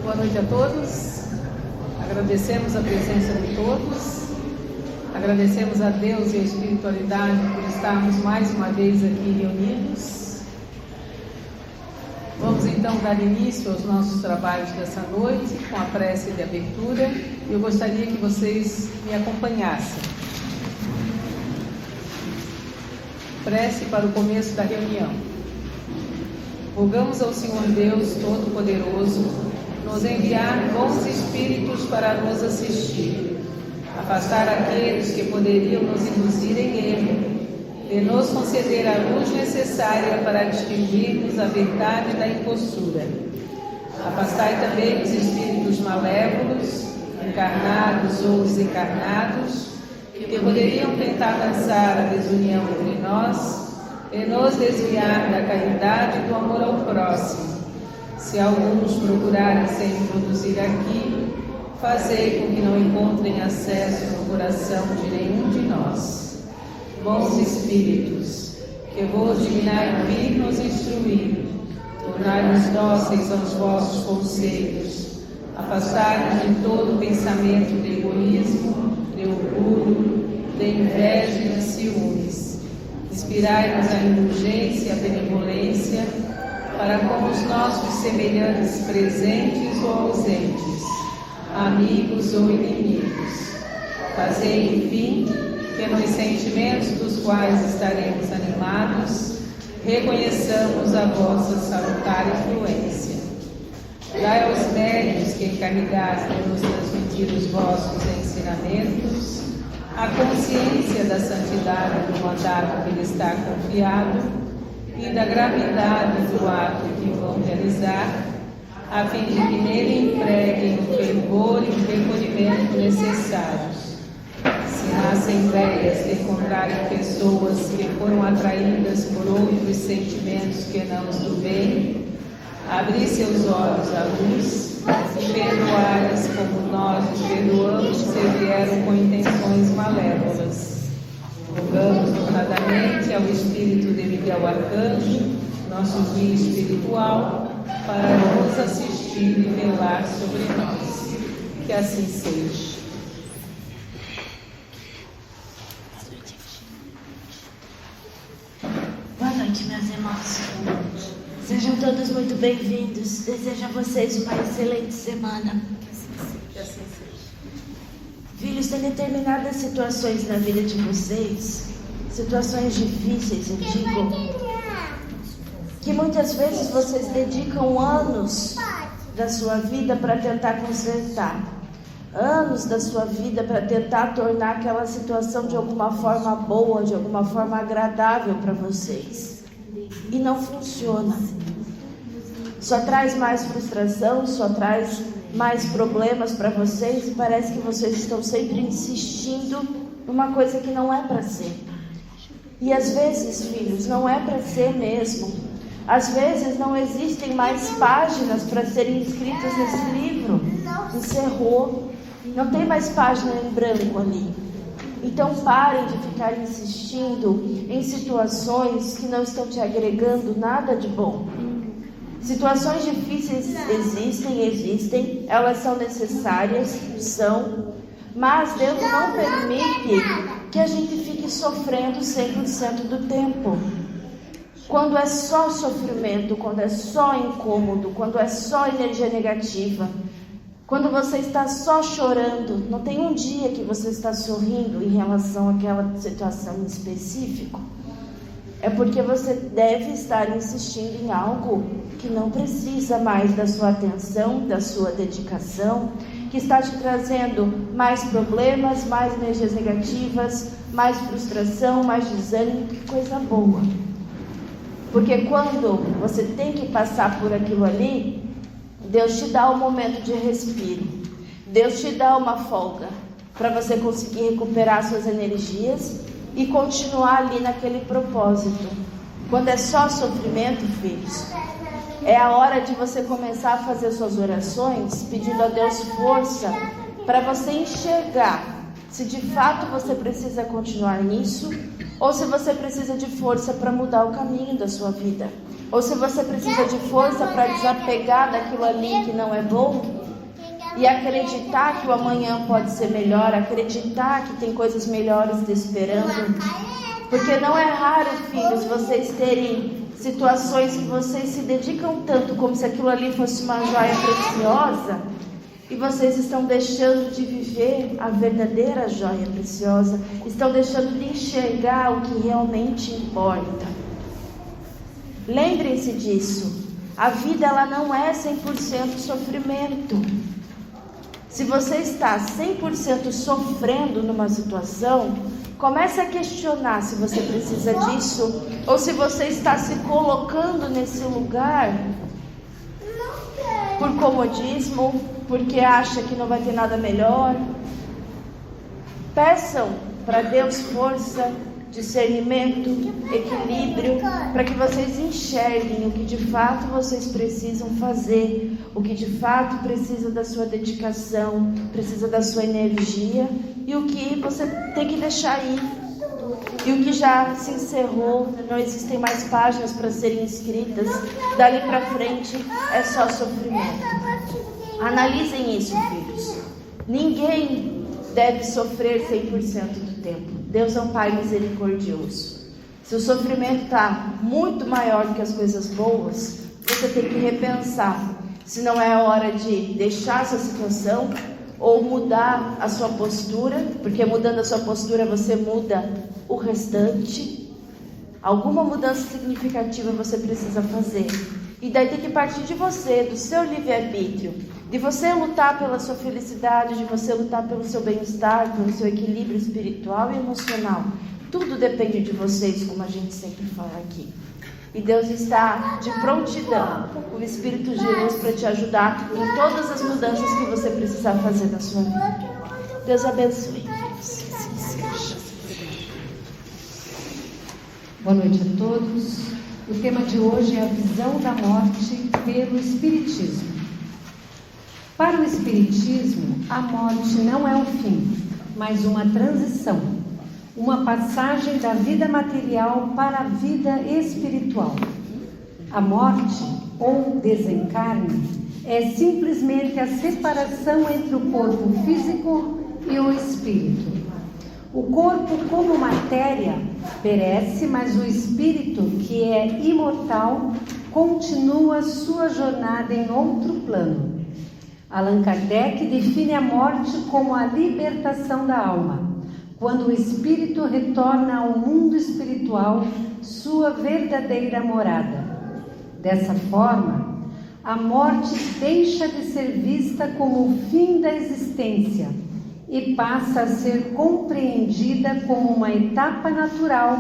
Boa noite a todos. Agradecemos a presença de todos. Agradecemos a Deus e a espiritualidade por estarmos mais uma vez aqui reunidos. Vamos então dar início aos nossos trabalhos dessa noite com a prece de abertura. Eu gostaria que vocês me acompanhassem. Prece para o começo da reunião. Rogamos ao Senhor Deus Todo-Poderoso nos enviar bons espíritos para nos assistir, afastar aqueles que poderiam nos induzir em erro, e nos conceder a luz necessária para distinguirmos a verdade da impostura. Afastai também os espíritos malévolos, encarnados ou desencarnados, que poderiam tentar lançar a desunião entre nós e nos desviar da caridade e do amor ao próximo. Se alguns procurarem se introduzir aqui, fazei com que não encontrem acesso no coração de nenhum de nós. Bons espíritos, que vos dignai vir nos instruir, tornai-nos dóceis aos vossos conselhos, afastai-nos de todo pensamento de egoísmo, de orgulho, de inveja e de ciúmes. Inspirai-nos a indulgência e a benevolência, para com os nossos semelhantes presentes ou ausentes, amigos ou inimigos. Fazei, enfim, que nos sentimentos dos quais estaremos animados, reconheçamos a vossa salutar influência. Dai aos médiuns que encarregaste de nos transmitir os vossos ensinamentos a consciência da santidade do mandato que lhe está confiado e da gravidade do ato que vão realizar, a fim de que nele empreguem o fervor e o recolhimento necessários. Se na assembleias encontrarem pessoas que foram atraídas por outros sentimentos que não os do bem, abri seus olhos à luz e perdoai-as como nós os perdoamos se vieram com intenções malévolas. Rogamos notadamente ao Espírito de Miguel Arcanjo, nosso guia espiritual, para nos assistir e velar sobre nós. Que assim seja. Boa noite, meus irmãos. Sejam todos muito bem-vindos. Desejo a vocês uma excelente semana. Que assim seja. Filhos, tem determinadas situações na vida de vocês, situações difíceis, eu digo, que muitas vezes vocês dedicam anos da sua vida para tentar consertar, anos da sua vida para tentar tornar aquela situação de alguma forma boa, de alguma forma agradável para vocês, e não funciona. Só traz mais frustração, só traz mais problemas para vocês, e parece que vocês estão sempre insistindo numa coisa que não é para ser. E às vezes, filhos, não é para ser mesmo. Às vezes não existem mais páginas para serem escritas nesse livro. Encerrou. Não tem mais página em branco ali. Então parem de ficar insistindo em situações que não estão te agregando nada de bom. Situações difíceis existem, elas são necessárias, mas Deus não permite que a gente fique sofrendo 100% do tempo. Quando é só sofrimento, quando é só incômodo, quando é só energia negativa, quando você está só chorando, não tem um dia que você está sorrindo em relação àquela situação em específico, é porque você deve estar insistindo em algo que não precisa mais da sua atenção, da sua dedicação, que está te trazendo mais problemas, mais energias negativas, mais frustração, mais desânimo. Que coisa boa. Porque quando você tem que passar por aquilo ali, Deus te dá um momento de respiro. Deus te dá uma folga para você conseguir recuperar suas energias e continuar ali naquele propósito. Quando é só sofrimento, filhos, é a hora de você começar a fazer suas orações, pedindo a Deus força para você enxergar se de fato você precisa continuar nisso ou se você precisa de força para mudar o caminho da sua vida. Ou se você precisa de força para desapegar daquilo ali que não é bom e acreditar que o amanhã pode ser melhor, acreditar que tem coisas melhores te esperando. Porque não é raro, filhos, vocês terem situações que vocês se dedicam tanto como se aquilo ali fosse uma joia preciosa e vocês estão deixando de viver a verdadeira joia preciosa, estão deixando de enxergar o que realmente importa. Lembrem-se disso. A vida ela não é 100% sofrimento. Se você está 100% sofrendo numa situação, comece a questionar se você precisa disso ou se você está se colocando nesse lugar por comodismo, porque acha que não vai ter nada melhor. Peçam para Deus força, discernimento, equilíbrio, para que vocês enxerguem o que de fato vocês precisam fazer, o que de fato precisa da sua dedicação, precisa da sua energia e o que você tem que deixar ir. E o que já se encerrou, não existem mais páginas para serem escritas, dali para frente é só sofrimento. Analisem isso, filhos. Ninguém deve sofrer 100% do tempo. Deus é um Pai misericordioso. Se o sofrimento está muito maior do que as coisas boas, você tem que repensar se não é hora de deixar essa situação ou mudar a sua postura, porque mudando a sua postura você muda o restante. Alguma mudança significativa você precisa fazer. E daí tem que partir de você, do seu livre-arbítrio, de você lutar pela sua felicidade, de você lutar pelo seu bem-estar, pelo seu equilíbrio espiritual e emocional. Tudo depende de vocês, como a gente sempre fala aqui. E Deus está de prontidão, o Espírito de luz para te ajudar em todas as mudanças que você precisar fazer na sua vida. Deus abençoe. Boa noite a todos. O tema de hoje é a visão da morte pelo Espiritismo. Para o Espiritismo, a morte não é um fim, mas uma transição, uma passagem da vida material para a vida espiritual. A morte, ou desencarne, é simplesmente a separação entre o corpo físico e o espírito. O corpo, como matéria, perece, mas o espírito, que é imortal, continua sua jornada em outro plano. Allan Kardec define a morte como a libertação da alma, quando o espírito retorna ao mundo espiritual, sua verdadeira morada. Dessa forma, a morte deixa de ser vista como o fim da existência e passa a ser compreendida como uma etapa natural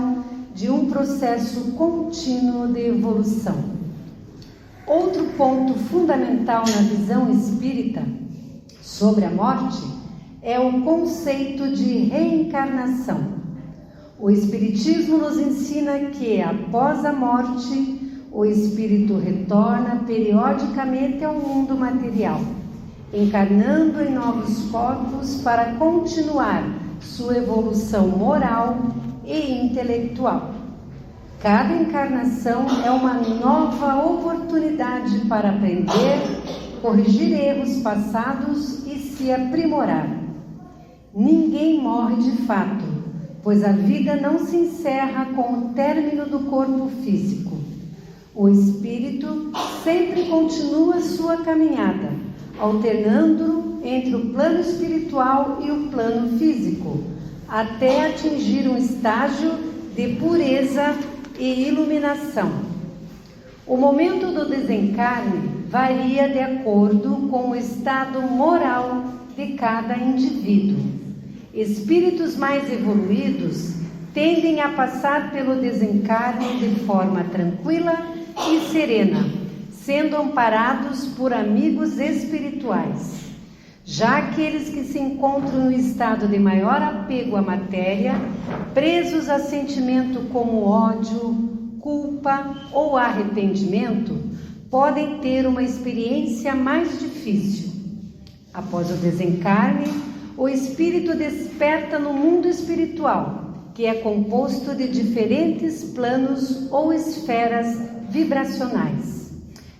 de um processo contínuo de evolução. Outro ponto fundamental na visão espírita sobre a morte é o conceito de reencarnação. O Espiritismo nos ensina que, após a morte, o espírito retorna periodicamente ao mundo material, encarnando em novos corpos para continuar sua evolução moral e intelectual. Cada encarnação é uma nova oportunidade para aprender, corrigir erros passados e se aprimorar. Ninguém morre de fato, pois a vida não se encerra com o término do corpo físico. O espírito sempre continua sua caminhada, alternando entre o plano espiritual e o plano físico, até atingir um estágio de pureza e iluminação. O momento do desencarne varia de acordo com o estado moral de cada indivíduo. Espíritos mais evoluídos tendem a passar pelo desencarne de forma tranquila e serena, sendo amparados por amigos espirituais. Já aqueles que se encontram no estado de maior apego à matéria, presos a sentimento como ódio, culpa ou arrependimento, podem ter uma experiência mais difícil. Após o desencarne, o espírito desperta no mundo espiritual que é composto de diferentes planos ou esferas vibracionais.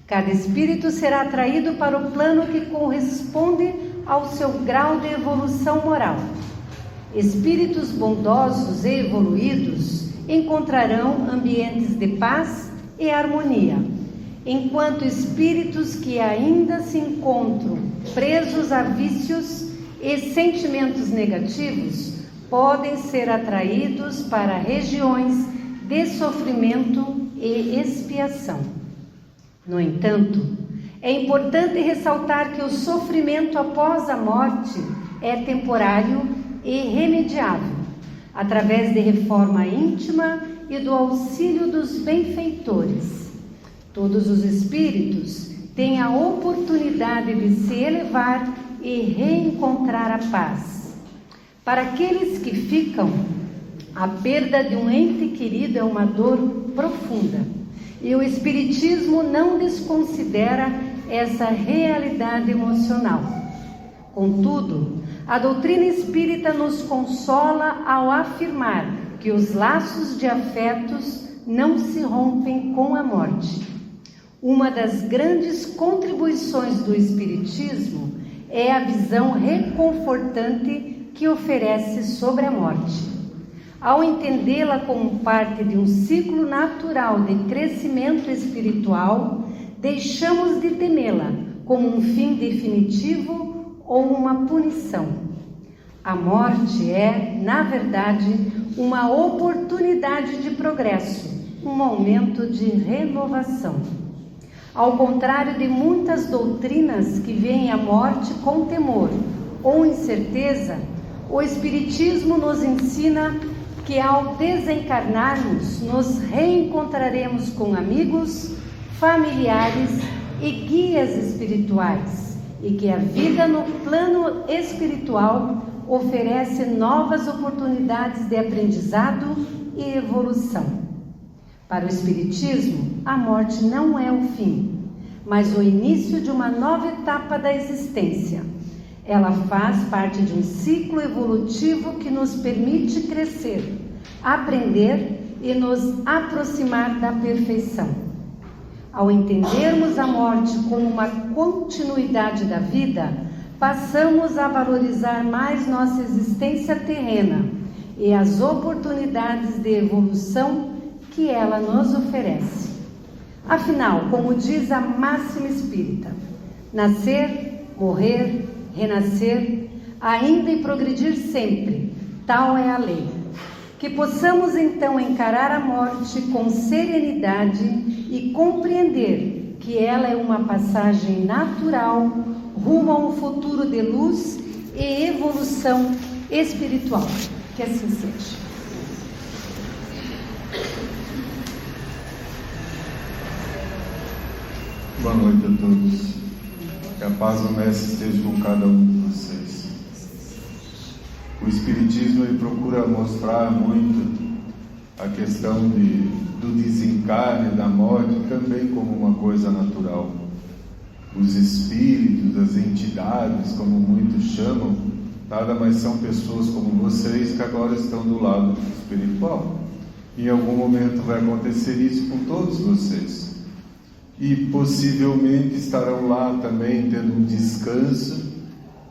Cada espírito será atraído para o plano que corresponde ao seu grau de evolução moral. Espíritos bondosos e evoluídos encontrarão ambientes de paz e harmonia, enquanto espíritos que ainda se encontram presos a vícios e sentimentos negativos podem ser atraídos para regiões de sofrimento e expiação. No entanto, é importante ressaltar que o sofrimento após a morte é temporário e remediável, através de reforma íntima e do auxílio dos benfeitores. Todos os espíritos têm a oportunidade de se elevar e reencontrar a paz. Para aqueles que ficam, a perda de um ente querido é uma dor profunda, e o Espiritismo não desconsidera essa realidade emocional. Contudo, a doutrina espírita nos consola ao afirmar que os laços de afetos não se rompem com a morte. Uma das grandes contribuições do Espiritismo é a visão reconfortante que oferece sobre a morte. Ao entendê-la como parte de um ciclo natural de crescimento espiritual, deixamos de temê-la como um fim definitivo ou uma punição. A morte é, na verdade, uma oportunidade de progresso, um momento de renovação. Ao contrário de muitas doutrinas que veem a morte com temor ou incerteza, o Espiritismo nos ensina que ao desencarnarmos, nos reencontraremos com amigos, familiares e guias espirituais, e que a vida no plano espiritual oferece novas oportunidades de aprendizado e evolução. Para o Espiritismo, a morte não é o fim, mas o início de uma nova etapa da existência. Ela faz parte de um ciclo evolutivo que nos permite crescer, aprender e nos aproximar da perfeição. Ao entendermos a morte como uma continuidade da vida, passamos a valorizar mais nossa existência terrena e as oportunidades de evolução que ela nos oferece. Afinal, como diz a máxima espírita, nascer, morrer, renascer, ainda e progredir sempre, tal é a lei. Que possamos então encarar a morte com serenidade e compreender que ela é uma passagem natural rumo a um futuro de luz e evolução espiritual. Que assim seja. Boa noite a todos. Que a paz do Mestre esteja com cada um de vocês. O Espiritismo ele procura mostrar muito a questão do desencarne, da morte, também como uma coisa natural. Os espíritos, as entidades, como muitos chamam, nada mais são pessoas como vocês que agora estão do lado espiritual. Em algum momento vai acontecer isso com todos vocês. E possivelmente estarão lá também tendo um descanso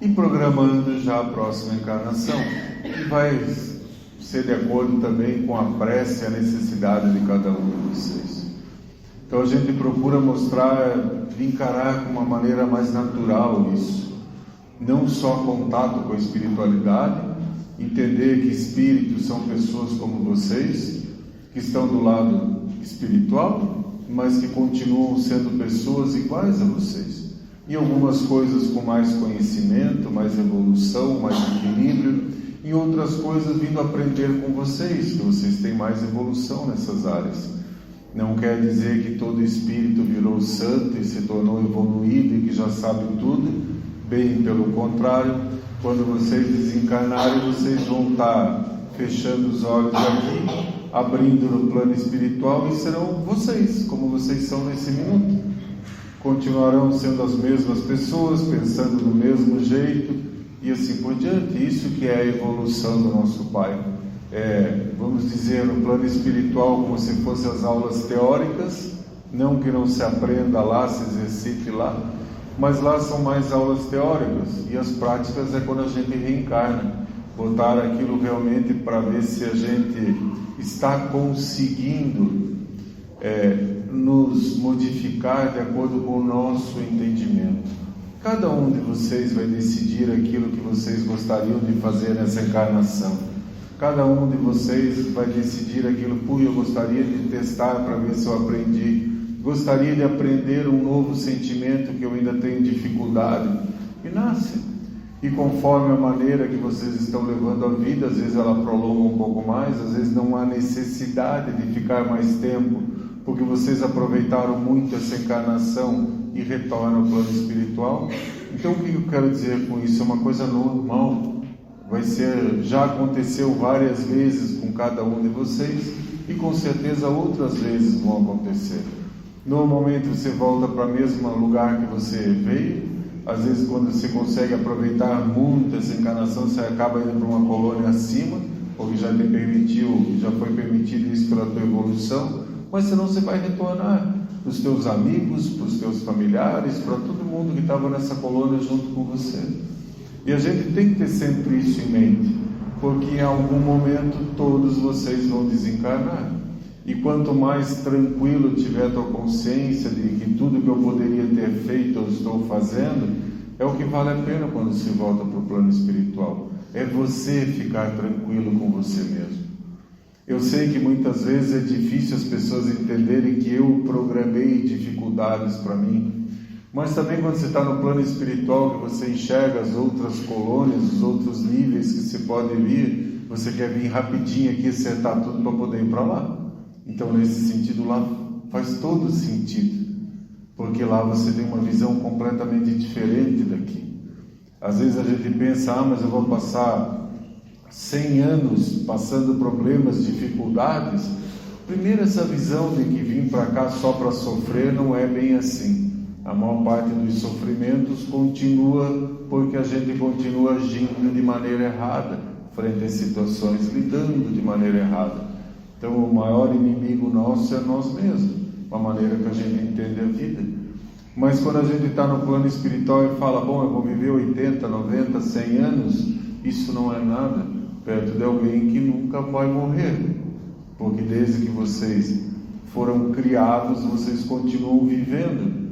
e programando já a próxima encarnação, que vai ser de acordo também com a prece e a necessidade de cada um de vocês. Então a gente procura mostrar, encarar com uma maneira mais natural isso, não só contato com a espiritualidade, entender que espíritos são pessoas como vocês, que estão do lado espiritual, mas que continuam sendo pessoas iguais a vocês. Em algumas coisas com mais conhecimento, mais evolução, mais equilíbrio, em outras coisas vindo aprender com vocês, que vocês têm mais evolução nessas áreas. Não quer dizer que todo espírito virou santo e se tornou evoluído e que já sabe tudo, bem pelo contrário, quando vocês desencarnarem, vocês vão estar fechando os olhos aqui, abrindo no plano espiritual e serão vocês, como vocês são nesse minuto. Continuarão sendo as mesmas pessoas, pensando do mesmo jeito e assim por diante. Isso que é a evolução do nosso Pai. vamos dizer, no plano espiritual, como se fossem as aulas teóricas, não que não se aprenda lá, se exercite lá, mas lá são mais aulas teóricas, e as práticas é quando a gente reencarna, botar aquilo realmente para ver se a gente está conseguindo nos modificar de acordo com o nosso entendimento. Cada um de vocês vai decidir aquilo que vocês gostariam de fazer nessa encarnação. Cada um de vocês vai decidir aquilo que eu gostaria de testar para ver se eu aprendi. Gostaria de aprender um novo sentimento que eu ainda tenho dificuldade. E nasce. E conforme a maneira que vocês estão levando a vida, às vezes ela prolonga um pouco mais, às vezes não há necessidade de ficar mais tempo, porque vocês aproveitaram muito essa encarnação e retornam ao plano espiritual. Então o que eu quero dizer com isso? É uma coisa normal. Já aconteceu várias vezes com cada um de vocês e com certeza outras vezes vão acontecer. Normalmente você volta para o mesmo lugar que você veio. Às vezes, quando você consegue aproveitar muito essa encarnação, você acaba indo para uma colônia acima, porque já foi permitido isso pela tua evolução, mas senão você vai retornar para os teus amigos, para os teus familiares, para todo mundo que estava nessa colônia junto com você. E a gente tem que ter sempre isso em mente, porque em algum momento todos vocês vão desencarnar. E quanto mais tranquilo tiver a tua consciência de que tudo que eu poderia ter feito eu estou fazendo, é o que vale a pena quando se volta para o plano espiritual. É você ficar tranquilo com você mesmo. Eu sei que muitas vezes é difícil as pessoas entenderem que eu programei dificuldades para mim, mas também quando você está no plano espiritual, que você enxerga as outras colônias, os outros níveis que você pode vir, você quer vir rapidinho aqui acertar tudo para poder ir para lá. Então, nesse sentido, lá faz todo sentido, porque lá você tem uma visão completamente diferente daqui. Às vezes a gente pensa, mas eu vou passar 100 anos passando problemas, dificuldades. Primeiro, essa visão de que vim para cá só para sofrer não é bem assim. A maior parte dos sofrimentos continua porque a gente continua agindo de maneira errada frente às situações, lidando de maneira errada. Então, o maior inimigo nosso é nós mesmos, a maneira que a gente entende a vida. Mas quando a gente está no plano espiritual e fala, eu vou viver 80, 90, 100 anos, isso não é nada perto de alguém que nunca vai morrer. Porque desde que vocês foram criados, vocês continuam vivendo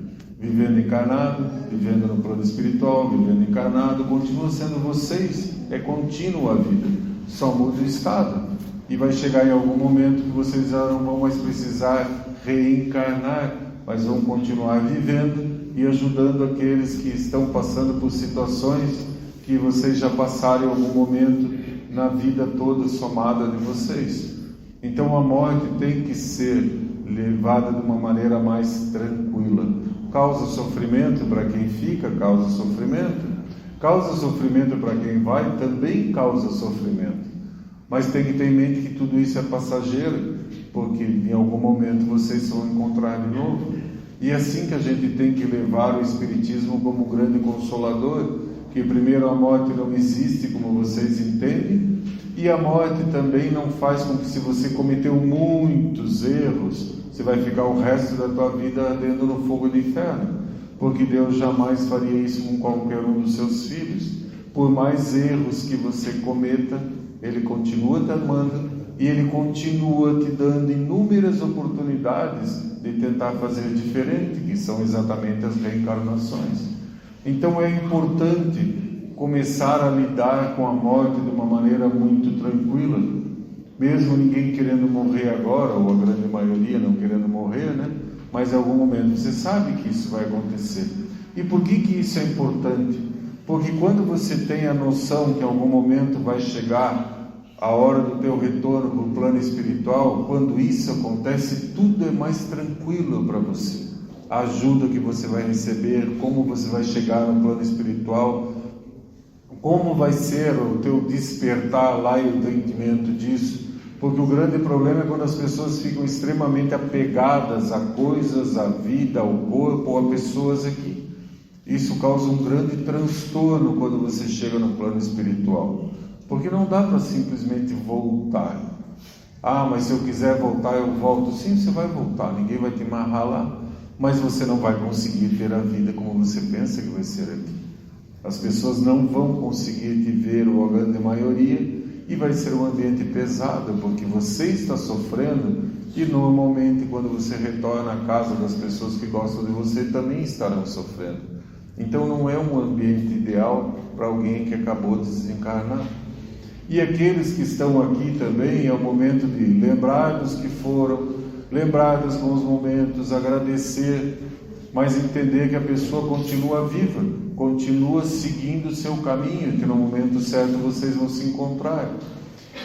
encarnado, vivendo no plano espiritual, vivendo encarnado, continua sendo vocês, é contínua a vida, só muda o estado. E vai chegar em algum momento que vocês já não vão mais precisar reencarnar, mas vão continuar vivendo e ajudando aqueles que estão passando por situações que vocês já passaram em algum momento na vida toda somada de vocês. Então a morte tem que ser levada de uma maneira mais tranquila. Causa sofrimento para quem fica, causa sofrimento. Causa sofrimento para quem vai, também causa sofrimento. Mas tem que ter em mente que tudo isso é passageiro, porque em algum momento vocês vão encontrar de novo. E é assim que a gente tem que levar o Espiritismo como grande consolador, que primeiro a morte não existe como vocês entendem, e a morte também não faz com que, se você cometeu muitos erros, você vai ficar o resto da tua vida ardendo no fogo do inferno, porque Deus jamais faria isso com qualquer um dos seus filhos. Por mais erros que você cometa, Ele continua te amando e Ele continua te dando inúmeras oportunidades de tentar fazer diferente, que são exatamente as reencarnações. Então é importante começar a lidar com a morte de uma maneira muito tranquila, mesmo ninguém querendo morrer agora, ou a grande maioria não querendo morrer, né? Mas em algum momento você sabe que isso vai acontecer. E por que isso é importante? Porque quando você tem a noção que em algum momento vai chegar a hora do teu retorno para o plano espiritual, quando isso acontece, tudo é mais tranquilo para você. A ajuda que você vai receber, como você vai chegar no plano espiritual, como vai ser o teu despertar lá e o entendimento disso. Porque o grande problema é quando as pessoas ficam extremamente apegadas a coisas, a vida, ao corpo ou a pessoas aqui. Isso causa um grande transtorno quando você chega no plano espiritual. porque não dá para simplesmente voltar. Ah, mas se eu quiser voltar, eu volto. Sim, você vai voltar, ninguém vai te amarrar lá, mas você não vai conseguir ter a vida como você pensa que vai ser aqui. As pessoas não vão conseguir te ver, ou a grande maioria, e vai ser um ambiente pesado, porque você está sofrendo, e normalmente quando você retorna à casa das pessoas que gostam de você, também estarão sofrendo. Então não é um ambiente ideal para alguém que acabou de desencarnar. E aqueles que estão aqui também, é o momento de lembrar dos que foram, lembrar dos bons momentos, agradecer, mas entender que a pessoa continua viva, continua seguindo o seu caminho, que no momento certo vocês vão se encontrar.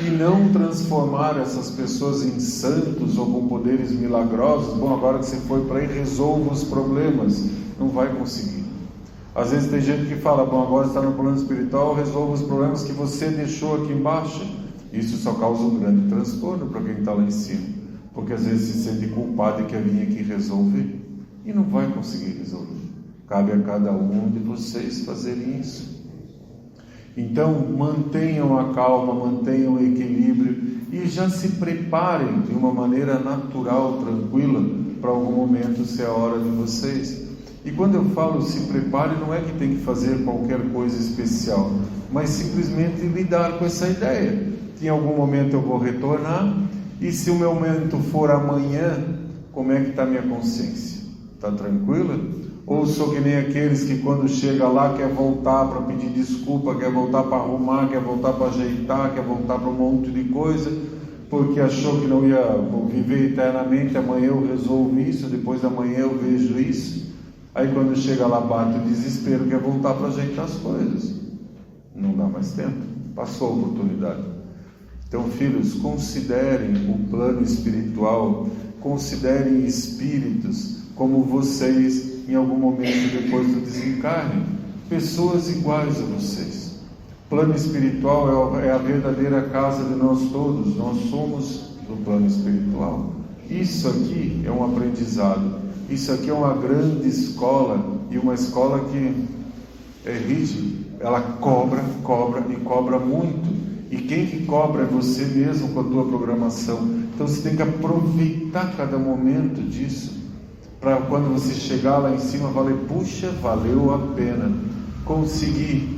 E não transformar essas pessoas em santos ou com poderes milagrosos. Bom, agora que você foi para aí, resolva os problemas. Não vai conseguir. Às vezes tem gente que fala, bom, agora está no plano espiritual, resolva os problemas que você deixou aqui embaixo. Isso só causa um grande transtorno para quem está lá em cima, porque às vezes se sente culpado e quer vir aqui resolver, e não vai conseguir resolver. Cabe a cada um de vocês fazerem isso. Então, mantenham a calma, mantenham o equilíbrio e já se preparem de uma maneira natural, tranquila, para algum momento ser a hora de vocês. E quando eu falo se prepare, não é que tem que fazer qualquer coisa especial, mas simplesmente lidar com essa ideia. Em algum momento eu vou retornar, e se o meu momento for amanhã, como é que está a minha consciência? Está tranquila? Ou sou que nem aqueles que quando chega lá quer voltar para pedir desculpa, quer voltar para arrumar, quer voltar para ajeitar, quer voltar para um monte de coisa, porque achou que não ia viver eternamente, amanhã eu resolvo isso, depois da manhã eu vejo isso. Aí quando chega lá bate o desespero, quer voltar para ajeitar as coisas. Não dá mais tempo, passou a oportunidade. Então, filhos, considerem o plano espiritual, considerem espíritos como vocês em algum momento depois do desencarne, pessoas iguais a vocês. Plano espiritual é a verdadeira casa de nós todos, nós somos do plano espiritual. Isso aqui é um aprendizado, isso aqui é uma grande escola, e uma escola que é rígida, ela cobra e cobra muito. E quem que cobra é você mesmo com a tua programação. Então você tem que aproveitar cada momento disso, para quando você chegar lá em cima, valer, puxa, valeu a pena, conseguir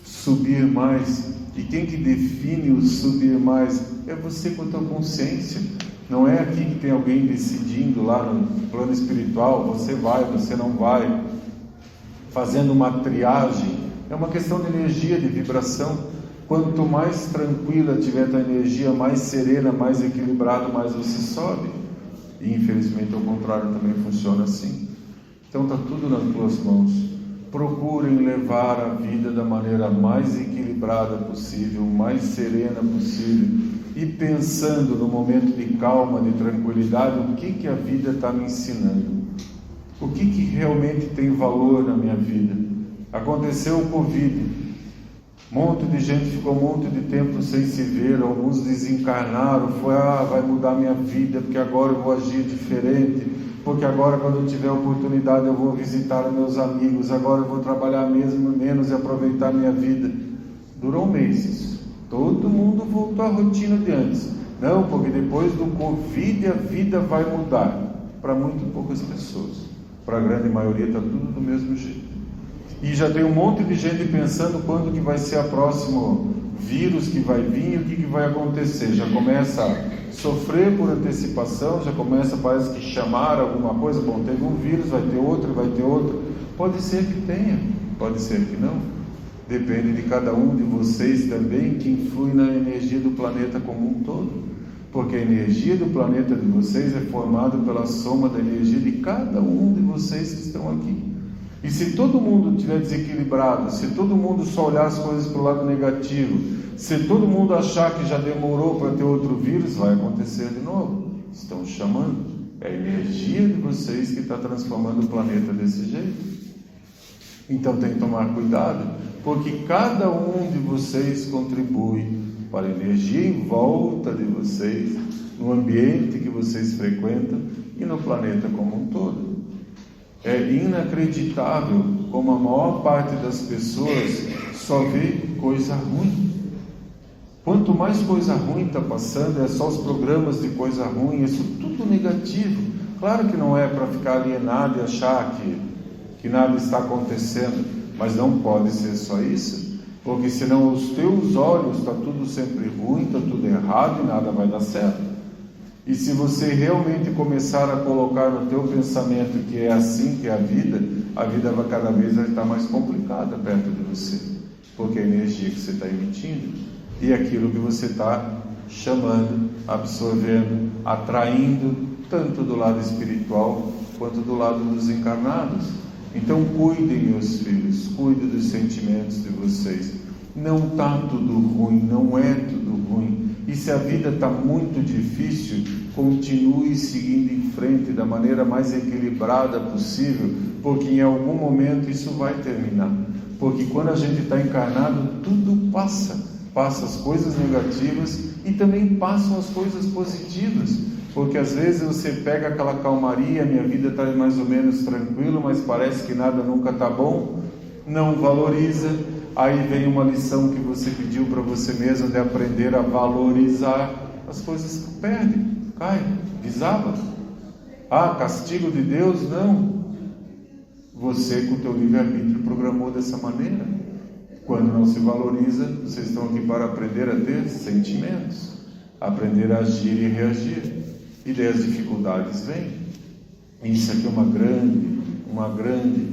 subir mais. E quem que define o subir mais é você com a tua consciência. Não é aqui que tem alguém decidindo lá no plano espiritual, você vai, você não vai, fazendo uma triagem. É uma questão de energia, de vibração. Quanto mais tranquila tiver a tua energia, mais serena, mais equilibrado, mais você sobe. E infelizmente ao contrário também funciona assim. Então está tudo nas tuas mãos. Procurem levar a vida da maneira mais equilibrada possível, mais serena possível, e pensando no momento de calma, de tranquilidade, o que a vida está me ensinando, o que realmente tem valor na minha vida. Aconteceu o Covid, um monte de gente ficou um monte de tempo sem se ver, alguns desencarnaram, vai mudar minha vida, porque agora eu vou agir diferente, porque agora quando eu tiver oportunidade eu vou visitar meus amigos, agora eu vou trabalhar menos e aproveitar minha vida. Durou meses, todo mundo voltou à rotina de antes. Não, porque depois do Covid a vida vai mudar. Para muito poucas pessoas, para a grande maioria está tudo do mesmo jeito. E já tem um monte de gente pensando quando que vai ser o próximo vírus que vai vir e o que vai acontecer. Já começa a sofrer por antecipação, já começa, parece que chamar alguma coisa. Bom, teve um vírus, vai ter outro, vai ter outro. Pode ser que tenha, pode ser que não. Depende de cada um de vocês também, que influi na energia do planeta como um todo. Porque a energia do planeta de vocês é formada pela soma da energia de cada um de vocês que estão aqui. E se todo mundo estiver desequilibrado, se todo mundo só olhar as coisas para o lado negativo, se todo mundo achar que já demorou para ter outro vírus, vai acontecer de novo. Estão chamando. É a energia de vocês que está transformando o planeta desse jeito. Então tem que tomar cuidado, porque cada um de vocês contribui para a energia em volta de vocês, no ambiente que vocês frequentam e no planeta como um todo. É inacreditável como a maior parte das pessoas só vê coisa ruim. Quanto mais coisa ruim está passando, é só os programas de coisa ruim, isso tudo negativo. Claro que não é para ficar alienado e achar que nada está acontecendo, mas não pode ser só isso, porque senão os teus olhos está tudo sempre ruim, está tudo errado e nada vai dar certo. E se você realmente começar a colocar no teu pensamento que é assim que é a vida vai cada vez estar mais complicada perto de você, porque a energia que você está emitindo e aquilo que você está chamando, absorvendo, atraindo, tanto do lado espiritual quanto do lado dos encarnados. Então cuidem, meus filhos, cuidem dos sentimentos de vocês. Não está tudo ruim, não é tudo ruim. E se a vida está muito difícil, continue seguindo em frente da maneira mais equilibrada possível, porque em algum momento isso vai terminar. Porque quando a gente está encarnado, tudo passa as coisas negativas e também passam as coisas positivas, porque às vezes você pega aquela calmaria, minha vida está mais ou menos tranquilo, mas parece que nada nunca está bom, não valoriza, aí vem uma lição que você pediu para você mesmo de aprender a valorizar, as coisas perdem, caem, desaba. Castigo de Deus? Não, você com o teu livre-arbítrio programou dessa maneira. Quando não se valoriza, vocês estão aqui para aprender a ter sentimentos, aprender a agir e reagir, e daí as dificuldades vêm. Isso aqui é uma grande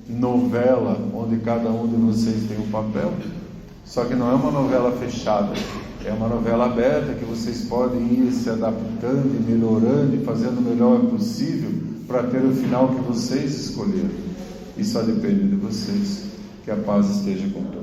novela, onde cada um de vocês tem um papel, só que não é uma novela fechada, é uma novela aberta, que vocês podem ir se adaptando e melhorando e fazendo o melhor possível, para ter o final que vocês escolheram, e só depende de vocês. Que a paz esteja com todos.